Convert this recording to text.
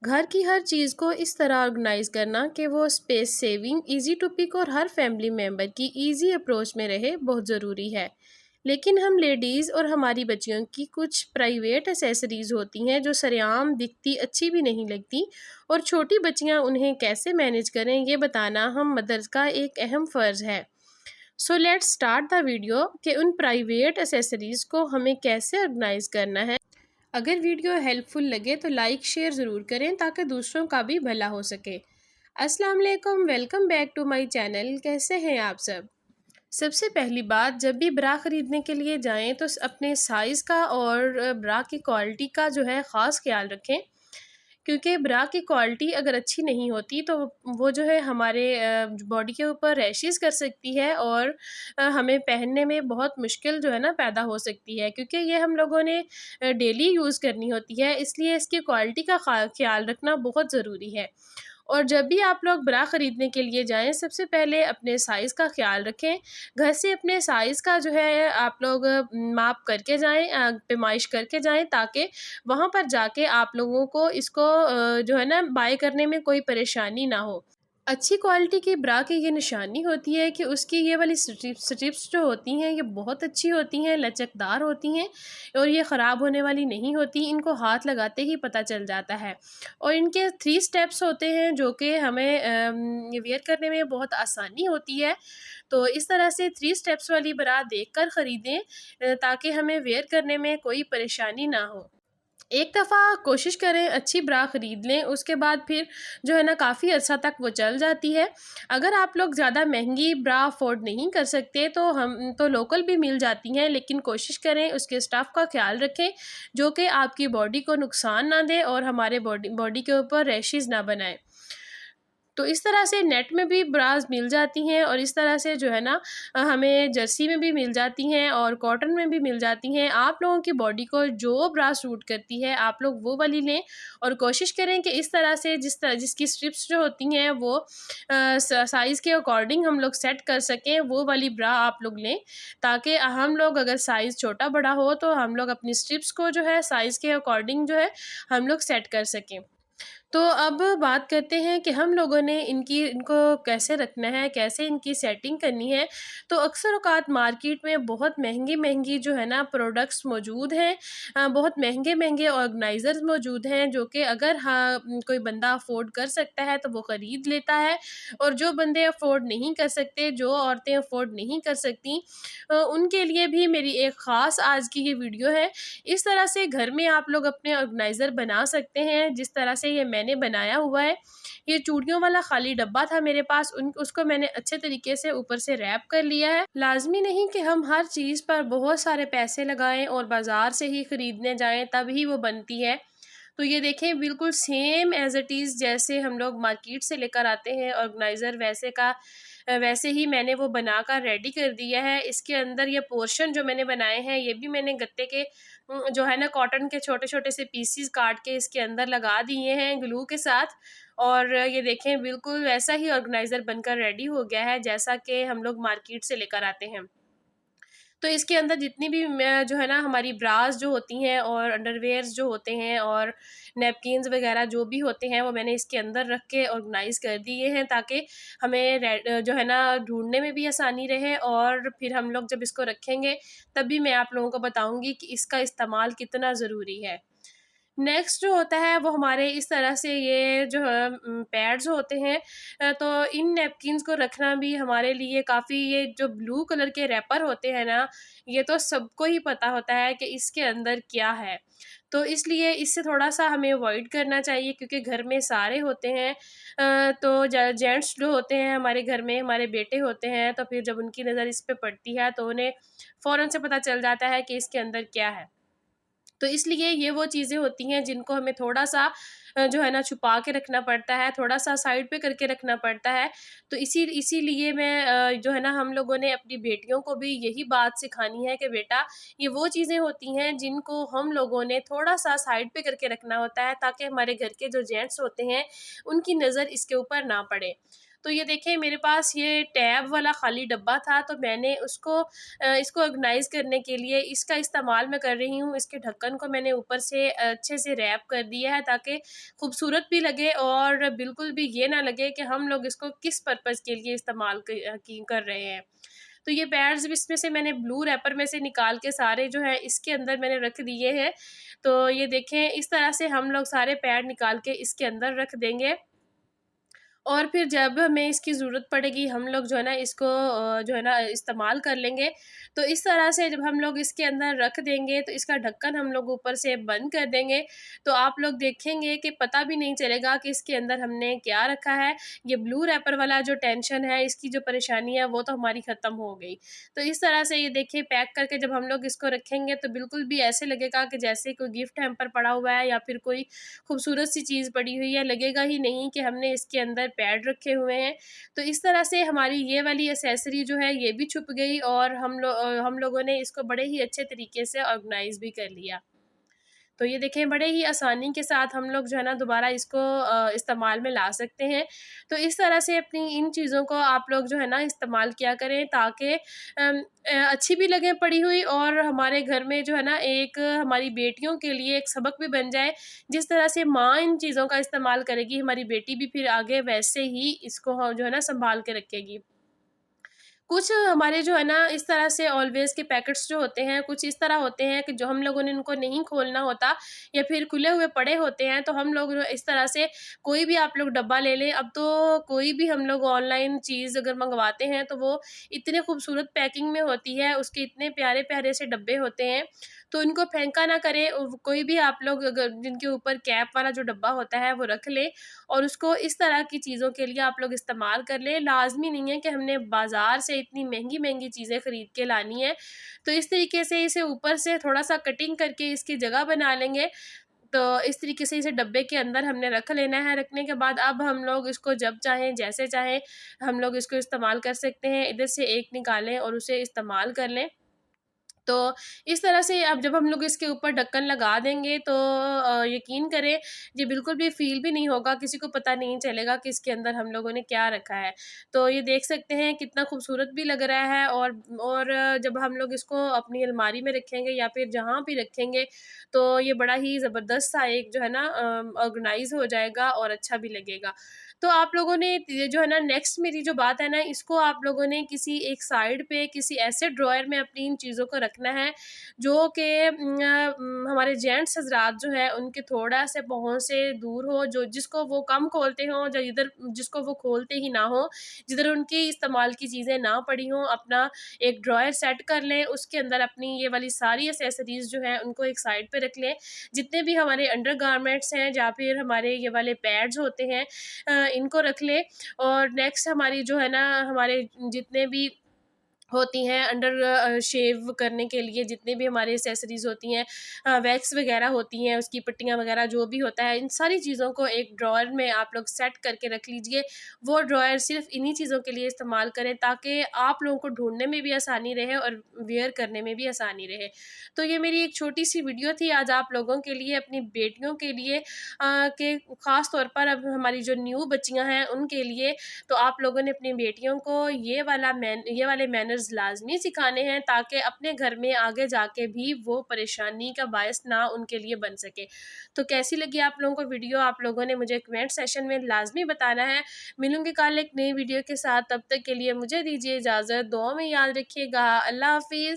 घर की हर चीज़ को इस तरह ऑर्गेनाइज करना कि वो space saving, easy to pick और हर फैमिली मेम्बर की इजी अप्रोच में रहे बहुत ज़रूरी है। लेकिन हम लेडीज़ और हमारी बच्चियों की कुछ प्राइवेट एसेसरीज होती हैं जो सरेआम दिखती अच्छी भी नहीं लगती, और छोटी बच्चियां उन्हें कैसे मैनेज करें ये बताना हम मदर्स का एक अहम फ़र्ज़ है। So let's start the video कि उन प्राइवेट एसेसरीज को हमें कैसे ऑर्गेनाइज करना है। अगर वीडियो हेल्पफुल लगे तो लाइक शेयर ज़रूर करें ताकि दूसरों का भी भला हो सके। अस्सलाम वालेकुम, welcome back to my channel. कैसे हैं आप सब? सबसे पहली बात, जब भी ब्रा ख़रीदने के लिए जाएं तो अपने साइज़ का और ब्रा की क्वालिटी का जो है ख़ास ख्याल रखें, क्योंकि ब्रा की क्वालिटी अगर अच्छी नहीं होती तो वो जो है हमारे बॉडी के ऊपर रैशेस कर सकती है, और हमें पहनने में बहुत मुश्किल जो है ना पैदा हो सकती है, क्योंकि ये हम लोगों ने डेली यूज़ करनी होती है, इसलिए इसकी क्वालिटी का ख्याल रखना बहुत ज़रूरी है। और जब भी आप लोग ब्रा ख़रीदने के लिए जाएँ, सबसे पहले अपने साइज़ का ख़्याल रखें। घर से अपने साइज़ का जो है आप लोग माप करके जाएँ, पैमाइश करके जाएँ, ताकि वहाँ पर जाके आप लोगों को इसको जो है ना बाय करने में कोई परेशानी ना हो। अच्छी क्वालिटी की ब्रा की ये निशानी होती है कि उसकी ये वाली स्ट्रिप्स जो होती हैं ये बहुत अच्छी होती हैं, लचकदार होती हैं, और ये ख़राब होने वाली नहीं होती। इनको हाथ लगाते ही पता चल जाता है। और इनके 3 स्टेप्स होते हैं जो कि हमें ये वियर करने में बहुत आसानी होती है। तो इस तरह से 3 स्टेप्स वाली ब्रा देखकर ख़रीदें, ताकि हमें वियर करने में कोई परेशानी ना हो। एक दफ़ा कोशिश करें अच्छी ब्रा ख़रीद लें, उसके बाद फिर जो है ना काफ़ी अर्सा तक वो चल जाती है। अगर आप लोग ज़्यादा महंगी ब्रा अफोर्ड नहीं कर सकते तो हम तो लोकल भी मिल जाती हैं, लेकिन कोशिश करें उसके स्टफ़ का ख़्याल रखें जो कि आपकी बॉडी को नुकसान ना दे और हमारे बॉडी बॉडी के ऊपर रैशेज़ ना बनाए। तो इस तरह से नेट में भी ब्रास मिल जाती हैं, और इस तरह से जो है ना हमें जर्सी में भी मिल जाती हैं और कॉटन में भी मिल जाती हैं। आप लोगों की बॉडी को जो ब्रा सूट करती है आप लोग वो वाली लें, और कोशिश करें कि इस तरह से जिसकी स्ट्रिप्स जो होती हैं वो साइज़ के अकॉर्डिंग हम लोग सेट कर सकें, वो वाली ब्रा आप लोग लें, ताकि हम लोग अगर साइज़ छोटा बड़ा हो तो हम लोग अपनी स्ट्रिप्स को जो है साइज़ के अकॉर्डिंग जो है हम लोग सेट कर सकें। तो अब बात करते हैं कि हम लोगों ने इनको कैसे रखना है, कैसे इनकी सेटिंग करनी है। तो अक्सर औक़ात मार्केट में बहुत महंगी-महंगी जो है ना प्रोडक्ट्स मौजूद हैं। बहुत महंगे-महंगे ऑर्गेनाइज़र्स मौजूद हैं जो कि अगर कोई बंदा अफ़ोर्ड कर सकता है तो वो ख़रीद लेता है, और जो बंदे अफ़ोर्ड नहीं कर सकते, जो औरतें अफ़ोर्ड नहीं कर सकती, उनके लिए भी मेरी एक ख़ास आज की ये वीडियो है। इस तरह से घर में आप लोग अपने ऑर्गेनाइज़र बना सकते हैं, जिस तरह से ये मैंने बनाया हुआ है। ये चूड़ियों वाला खाली डब्बा था मेरे पास, उन उसको मैंने अच्छे तरीके से ऊपर से रैप कर लिया है। लाज़मी नहीं कि हम हर चीज़ पर बहुत सारे पैसे लगाएँ और बाज़ार से ही ख़रीदने जाएँ तब ही वो बनती है। तो ये देखें, बिल्कुल सेम एज़ इट इज़ जैसे हम लोग मार्केट से लेकर आते हैं ऑर्गेनाइज़र, वैसे ही मैंने वो बनाकर रेडी कर दिया है। इसके अंदर ये पोर्शन जो मैंने बनाए हैं ये भी मैंने गत्ते के जो है ना कॉटन के छोटे-छोटे से पीसेस काट के इसके अंदर लगा दिए हैं ग्लू के साथ, और ये देखें बिल्कुल वैसा ही ऑर्गेनाइज़र बनकर रेडी हो गया है जैसा कि हम लोग मार्केट से लेकर आते हैं। तो इसके अंदर जितनी भी मैं जो है ना हमारी ब्रास जो होती हैं और अंडरवियर्स जो होते हैं और नैपकिन्स वगैरह जो भी होते हैं वो मैंने इसके अंदर रख के ऑर्गेनाइज़ कर दिए हैं, ताकि हमें जो है ना ढूँढने में भी आसानी रहे, और फिर हम लोग जब इसको रखेंगे तब भी मैं आप लोगों को बताऊँगी कि इसका इस्तेमाल कितना ज़रूरी है। नेक्स्ट जो होता है वो हमारे इस तरह से ये जो है पैड्स होते हैं। तो इन नैपकिन्स को रखना भी हमारे लिए काफ़ी, ये जो ब्लू कलर के रैपर होते हैं ना, ये तो सबको ही पता होता है कि इसके अंदर क्या है। तो इसलिए इससे थोड़ा-सा हमें अवॉइड करना चाहिए, क्योंकि घर में सारे होते हैं। तो ज जेंट्स जो होते हैं हमारे घर में, हमारे बेटे होते हैं, तो फिर जब उनकी नज़र इस पे पड़ती है तो उन्हें फ़ौरन से पता चल जाता है कि इसके अंदर क्या है। तो इसलिए ये वो चीज़ें होती हैं जिनको हमें थोड़ा-सा जो है ना छुपा के रखना पड़ता है, थोड़ा-सा साइड पे करके रखना पड़ता है। तो इसीलिए मैं जो है ना हम लोगों ने अपनी बेटियों को भी यही बात सिखानी है कि बेटा, ये वो चीज़ें होती हैं जिनको हम लोगों ने थोड़ा-सा साइड पे करके रखना होता है, ताकि हमारे घर के जो जेंट्स होते हैं उनकी नज़र इसके ऊपर ना पड़े। तो ये देखें मेरे पास ये टैब वाला खाली डब्बा था, तो मैंने इसको ऑर्गेनाइज़ करने के लिए इसका इस्तेमाल मैं कर रही हूँ। इसके ढक्कन को मैंने ऊपर से अच्छे से रैप कर दिया है, ताकि खूबसूरत भी लगे और बिल्कुल भी ये ना लगे कि हम लोग इसको किस पर्पज़ के लिए इस्तेमाल कर रहे हैं। तो ये पैड्स भी इसमें से मैंने ब्लू रैपर में से निकाल के सारे जो है इसके अंदर मैंने रख दिए हैं। तो ये देखें इस तरह से हम लोग सारे पैड निकाल के इसके अंदर रख देंगे। और फिर जब हमें इसकी ज़रूरत पड़ेगी हम लोग जो है ना इसको जो है ना इस्तेमाल कर लेंगे। तो इस तरह से जब हम लोग इसके अंदर रख देंगे तो इसका ढक्कन हम लोग ऊपर से बंद कर देंगे। तो आप लोग देखेंगे कि पता भी नहीं चलेगा कि इसके अंदर हमने क्या रखा है। ये ब्लू रैपर वाला जो टेंशन है, इसकी जो परेशानी है वो तो हमारी ख़त्म हो गई। तो इस तरह से ये देखिए पैक करके जब हम लोग इसको रखेंगे तो बिल्कुल भी ऐसे लगेगा कि जैसे कोई गिफ्ट हैम्पर पड़ा हुआ है या फिर कोई खूबसूरत सी चीज़ पड़ी हुई है। लगेगा ही नहीं कि हमने इसके अंदर पैड रखे हुए हैं। तो इस तरह से हमारी ये वाली एक्सेसरी जो है ये भी छुप गई और हम लोगों ने इसको बड़े ही अच्छे तरीके से ऑर्गेनाइज़ भी कर लिया। तो ये देखें बड़े ही आसानी के साथ हम लोग जो है ना दोबारा इसको इस्तेमाल में ला सकते हैं। तो इस तरह से अपनी इन चीज़ों को आप लोग जो है ना इस्तेमाल किया करें, ताकि अच्छी भी लगें पड़ी हुई और हमारे घर में जो है ना एक हमारी बेटियों के लिए एक सबक भी बन जाए। जिस तरह से माँ इन चीज़ों का इस्तेमाल करेगी, हमारी बेटी भी फिर आगे वैसे ही इसको जो है ना सँभाल के रखेगी। कुछ हमारे जो है ना इस तरह से ऑलवेज़ के पैकेट्स जो होते हैं, कुछ इस तरह होते हैं कि जो हम लोगों ने इनको नहीं खोलना होता या फिर खुले हुए पड़े होते हैं, तो हम लोग जो इस तरह से कोई भी आप लोग डब्बा ले लें। अब तो कोई भी हम लोग ऑनलाइन चीज़ अगर मँगवाते हैं, तो वो इतने खूबसूरत पैकिंग में होती है, उसके इतने प्यारे-प्यारे से डब्बे होते हैं, तो इनको फेंका ना करें। कोई भी आप लोग अगर जिनके ऊपर कैप वाला जो डब्बा होता है, वो रख लें और उसको इस तरह की चीज़ों के लिए आप लोग इस्तेमाल कर लें। लाज़मी नहीं है कि हमने बाज़ार से इतनी महँगी-महँगी चीज़ें खरीद के लानी है। तो इस तरीके से इसे ऊपर से थोड़ा-सा कटिंग करके इसकी जगह बना लेंगे। तो इस तरीके से इसे डब्बे के अंदर हमने रख लेना है। रखने के बाद अब हम लोग इसको जब चाहें, जैसे चाहें हम लोग इसको इस्तेमाल कर सकते हैं। इधर से एक निकालें और उसे इस्तेमाल कर लें। तो इस तरह से अब जब हम लोग इसके ऊपर ढक्कन लगा देंगे तो यकीन करें ये बिल्कुल भी फ़ील भी नहीं होगा, किसी को पता नहीं चलेगा कि इसके अंदर हम लोगों ने क्या रखा है। तो ये देख सकते हैं कितना खूबसूरत भी लग रहा है और जब हम लोग इसको अपनी अलमारी में रखेंगे या फिर जहाँ भी रखेंगे, तो ये बड़ा ही ज़बरदस्त सा एक जो है ना ऑर्गनाइज़ हो जाएगा और अच्छा भी लगेगा। तो आप लोगों ने ये जो है ना नेक्स्ट मेरी जो बात है ना, इसको आप लोगों ने किसी एक साइड पे किसी ऐसे ड्रॉयर में अपनी इन चीज़ों को रखना है जो कि हमारे जेंट्स हज़रात जो है उनके थोड़ा से पहुँच से दूर हो, जो जिसको वो कम खोलते हों, जो इधर जिसको वो खोलते ही ना हो, जिधर उनकी इस्तेमाल की चीज़ें ना पड़ी हों। अपना एक ड्रॉयर सेट कर लें, उसके अंदर अपनी ये वाली सारी एक्सेसरीज़ जो हैं उनको एक साइड पे रख लें। जितने भी हमारे अंडरगारमेंट्स हैं या फिर हमारे ये वाले पैड्स होते हैं, इनको रख लें। और नेक्स्ट हमारी जो है ना हमारे जितने भी होती हैं अंडर शेव करने के लिए जितनी भी हमारी एक्सेसरीज़ होती हैं, वैक्स वगैरह होती हैं, उसकी पट्टियाँ वगैरह जो भी होता है, इन सारी चीज़ों को एक ड्रॉअर में आप लोग सेट करके रख लीजिए। वो ड्रॉअर सिर्फ़ इन्हीं चीज़ों के लिए इस्तेमाल करें, ताकि आप लोगों को ढूँढने में भी आसानी रहे और वियर करने में भी आसानी रहे। तो ये मेरी एक छोटी-सी वीडियो थी आज आप लोगों के लिए, अपनी बेटियों के लिए कि ख़ास तौर पर अब हमारी जो न्यू बच्चियाँ हैं उनके लिए। तो आप लोगों ने अपनी बेटियों को ये वाले मैनर्स लाज़मी सिखाने हैं, ताकि अपने घर में आगे जाके भी वो परेशानी का बायस ना उनके लिए बन सके। तो कैसी लगी आप लोगों को वीडियो, आप लोगों ने मुझे कमेंट सेशन में लाज़मी बताना है। मिलूँगी कल एक नई वीडियो के साथ, तब तक के लिए मुझे दीजिए इजाज़त। दुआ में याद रखिएगा। अल्लाह हाफ़िज़।